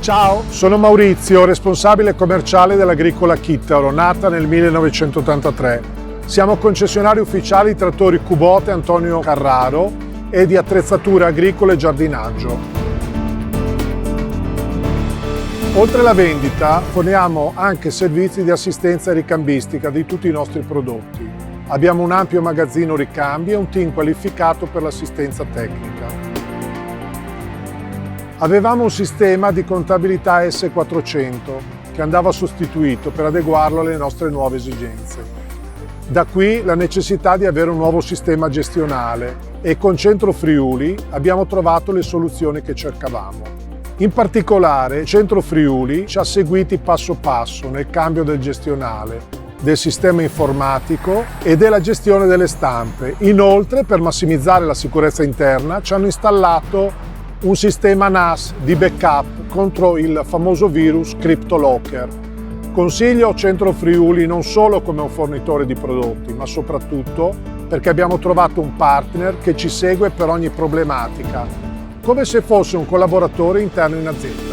Ciao, sono Maurizio, responsabile commerciale dell'Agricola Chittaro, nata nel 1983. Siamo concessionari ufficiali di trattori Kubota e Antonio Carraro e di attrezzature agricole e giardinaggio. Oltre alla vendita, forniamo anche servizi di assistenza e ricambistica di tutti i nostri prodotti. Abbiamo un ampio magazzino ricambi e un team qualificato per l'assistenza tecnica. Avevamo un sistema di contabilità S400 che andava sostituito per adeguarlo alle nostre nuove esigenze. Da qui la necessità di avere un nuovo sistema gestionale e con Centro Friuli abbiamo trovato le soluzioni che cercavamo. In particolare, Centro Friuli ci ha seguiti passo passo nel cambio del gestionale, del sistema informatico e della gestione delle stampe. Inoltre, per massimizzare la sicurezza interna, ci hanno installato un sistema NAS di backup contro il famoso virus CryptoLocker. Consiglio Centro Friuli non solo come un fornitore di prodotti, ma soprattutto perché abbiamo trovato un partner che ci segue per ogni problematica, come se fosse un collaboratore interno in azienda.